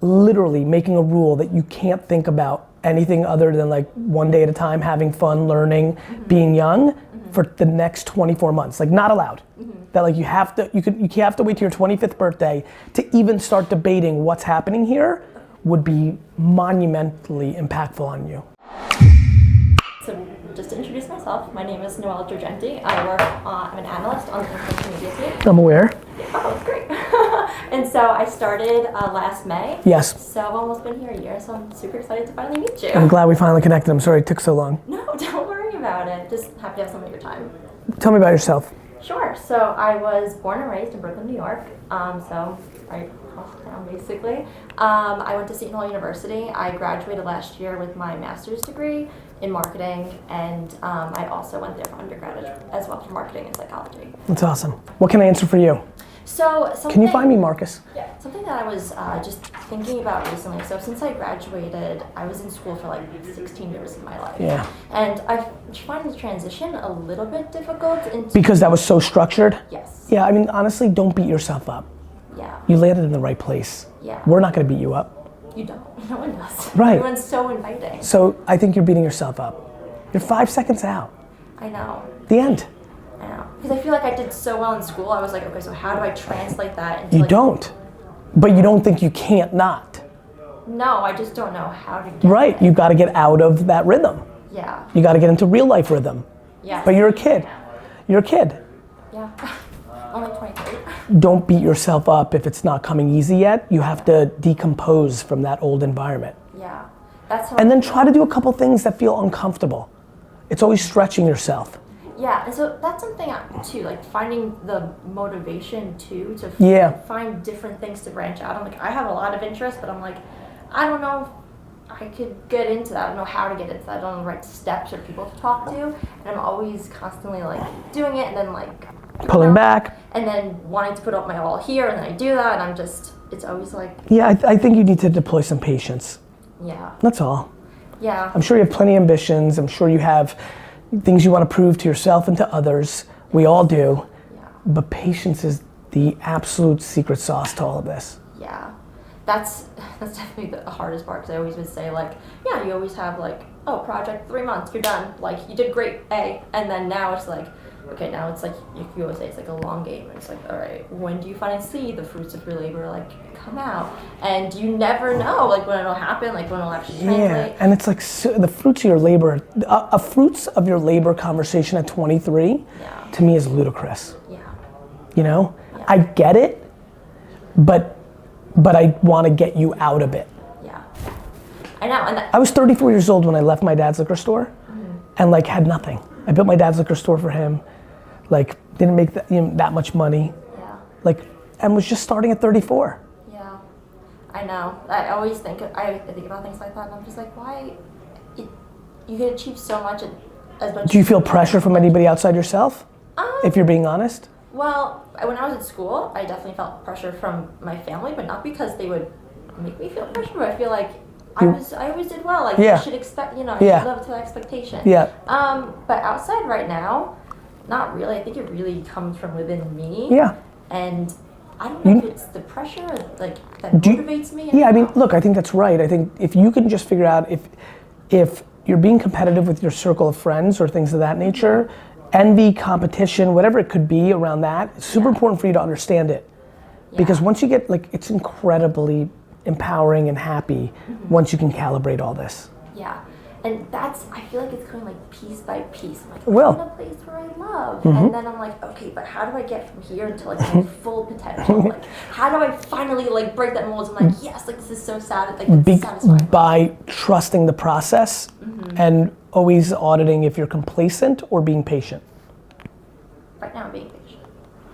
literally making a rule that you can't think about anything other than like one day at a time, having fun, learning, being young for the next 24 months. Like not allowed. That like you have to wait till your 25th birthday to even start debating what's happening here would be monumentally impactful on you. So just to introduce myself, my name is Noelle Giorgenti. I'm an analyst on the media team. I'm aware. Oh, that's great. And so I started last May. Yes. So I've almost been here a year, so I'm super excited to finally meet you. I'm glad we finally connected. I'm sorry it took so long. No, don't worry about it. Just happy to have some of your time. Tell me about yourself. Sure. So I was born and raised in Brooklyn, New York. So right across town, basically. I went to Seton Hall University. I graduated last year with my master's degree in marketing, and I also went there for undergraduate as well for marketing and psychology. That's awesome. What can I answer for you? So can you find me Marcus? Yeah, something that I was just thinking about recently. So since I graduated, I was in school for like 16 years of my life. Yeah. And I find the transition a little bit difficult. Because that was so structured? Yes. Yeah, I mean, honestly, don't beat yourself up. Yeah. You landed in the right place. Yeah. We're not gonna beat you up. You don't. No one does. Right. Everyone's so inviting. So I think you're beating yourself up. You're 5 seconds out. I know. The end. I know. Because I feel like I did so well in school. I was like, okay, so how do I translate that into You like, don't. But you don't think you can't not. No, I just don't know how to get Right, it. you gotta get out of that rhythm. Yeah. You gotta get into real life rhythm. Yeah. But you're a kid. You're a kid. Yeah. Only 23. Don't beat yourself up if it's not coming easy yet. You have to decompose from that old environment. Yeah. That's how And then try to do a couple things that feel uncomfortable. It's always stretching yourself. Yeah, and so that's something too, like finding the motivation too to find different things to branch out. I'm like, I have a lot of interest, but I'm like, I don't know if I could get into that. I don't know how to get into that. I don't know the right steps or people to talk to. And I'm always constantly like doing it and then like pulling back. And then wanting to put up my all here, and then I do that, and I'm just, it's always like. Yeah, I think you need to deploy some patience. Yeah. That's all. Yeah. I'm sure you have plenty of ambitions. I'm sure you have things you want to prove to yourself and to others. We all do. Yeah. But patience is the absolute secret sauce to all of this. Yeah. That's definitely the hardest part, because I always would say like, yeah, you always have like, oh, project 3 months, you're done. Like, you did great, A. And then now it's like, okay, now it's like, you always say it's like a long game. And it's like, all right, when do you finally see the fruits of your labor like come out? And you never know like when it'll happen, like when it'll actually translate. Yeah, and it's like the fruits of your labor, a fruits of your labor conversation at 23, to me is ludicrous. Yeah. You know, I get it, but I want to get you out of it. Yeah, I know. And I was 34 years old when I left my dad's liquor store, and like had nothing. I built my dad's liquor store for him, like didn't make that much money, and was just starting at 34. Yeah, I know. I always think about things like that, and I'm just like, why? You can achieve so much as much. Do you feel pressure from anybody outside yourself? If you're being honest. Well, when I was at school, I definitely felt pressure from my family, but not because they would make me feel pressure. But I feel like I always did well. Like you should expect, I should live up to that expectation. Yeah. But outside right now, not really. I think it really comes from within me. Yeah. And I don't know if it's the pressure like that motivates me. Yeah, I mean, look, I think that's right. I think if you can just figure out if you're being competitive with your circle of friends or things of that nature, envy, competition, whatever it could be around that, it's super important for you to understand it. Because once you get, like, it's incredibly empowering and happy once you can calibrate all this. Yeah, and I feel like it's going like piece by piece. I'm like, Well, I'm in a place where I love. And then I'm like, okay, but how do I get from here to like my full potential? Like, how do I finally like break that mold? I'm like, yes, like this is so sad. Like, it's satisfying. By trusting the process and always auditing if you're complacent or being patient. Right now I'm being patient.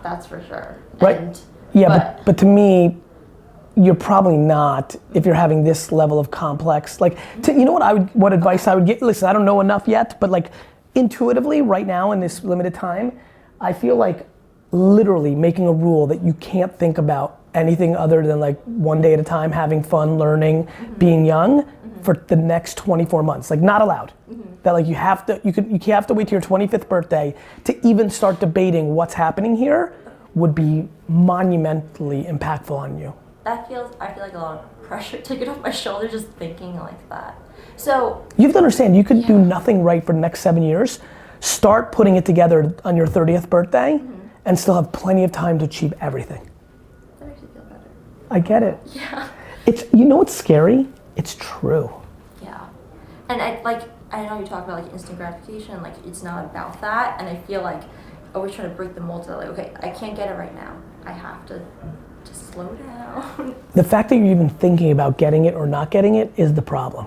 That's for sure. Right. And, yeah, but to me, you're probably not if you're having this level of complex, like, you know what advice I would get? Listen, I don't know enough yet, but like intuitively right now in this limited time, I feel like literally making a rule that you can't think about anything other than like one day at a time, having fun, learning, being young for the next 24 months, like not allowed. That like you have to wait till your 25th birthday to even start debating what's happening here would be monumentally impactful on you. I feel like a lot of pressure taken off my shoulder just thinking like that. So you have to understand, you could do nothing right for the next 7 years. Start putting it together on your 30th birthday and still have plenty of time to achieve everything. that makes me feel better. I get it. Yeah. It's, you know what's scary? It's true. Yeah. And I know you talk about like instant gratification, like it's not about that, and I feel like always trying to break the mold to like, okay, I can't get it right now. I have to just slow down. The fact that you're even thinking about getting it or not getting it is the problem.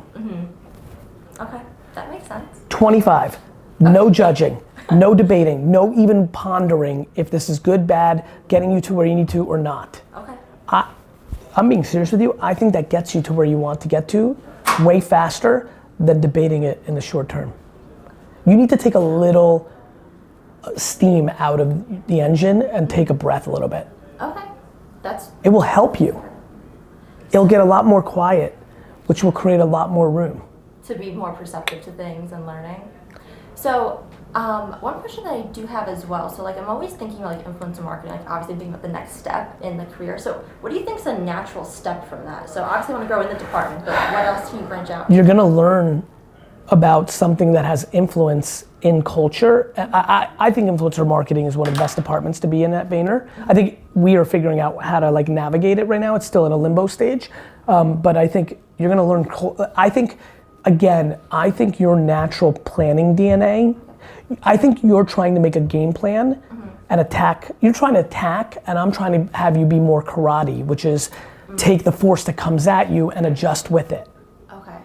Okay, that makes sense. 25, no judging, no debating, no even pondering if this is good, bad, getting you to where you need to or not. Okay. I'm being serious with you. I think that gets you to where you want to get to way faster than debating it in the short term. You need to take a little steam out of the engine and take a breath a little bit. Okay. It will help you. It'll get a lot more quiet, which will create a lot more room. To be more perceptive to things and learning. So, one question that I do have as well, so like I'm always thinking like influencer marketing, like obviously thinking about the next step in the career. So what do you think is a natural step from that? So obviously I want to grow in the department, but what else can you branch out? You're gonna learn about something that has influence in culture. I think influencer marketing is one of the best departments to be in at Vayner. I think we are figuring out how to like navigate it right now. It's still in a limbo stage, but I think you're gonna learn, I think your natural planning DNA, I think you're trying to make a game plan and attack. You're trying to attack, and I'm trying to have you be more karate, which is take the force that comes at you and adjust with it. Okay.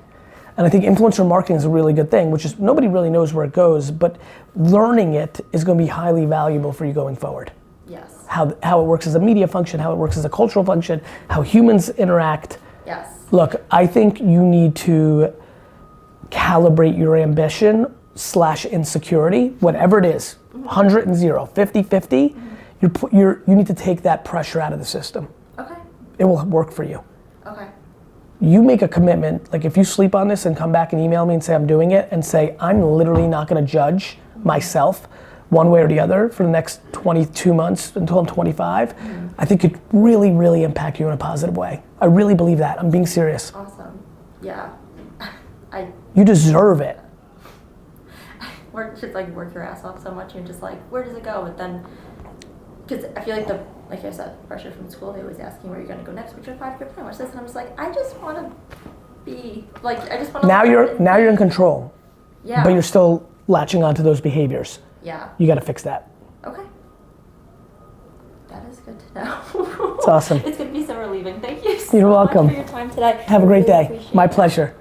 And I think influencer marketing is a really good thing, which is nobody really knows where it goes, but learning it is going to be highly valuable for you going forward. Yes. How it works as a media function, how it works as a cultural function, how humans interact. Yes. Look, I think you need to calibrate your ambition / insecurity, whatever it is, 100 and 0, 50-50, you need to take that pressure out of the system. Okay. It will work for you. Okay. You make a commitment, like if you sleep on this and come back and email me and say I'm doing it, and say I'm literally not gonna judge myself one way or the other for the next 22 months until I'm 25, I think it really, really impact you in a positive way. I really believe that, I'm being serious. Awesome. Yeah. You deserve it. Should like work your ass off so much, you're just like, where does it go? But then, because I feel like like I said, pressure from school, they always asking where you're gonna go next, what's your 5-year plan, what's this? And I'm just like, I just wanna be, like, I just wanna. Now you're in control. Yeah. But you're still latching onto those behaviors. Yeah. You gotta fix that. Okay. That is good to know. It's awesome. It's gonna be so relieving. Thank you so You're welcome. much for your time today. Have a great Really day. My pleasure.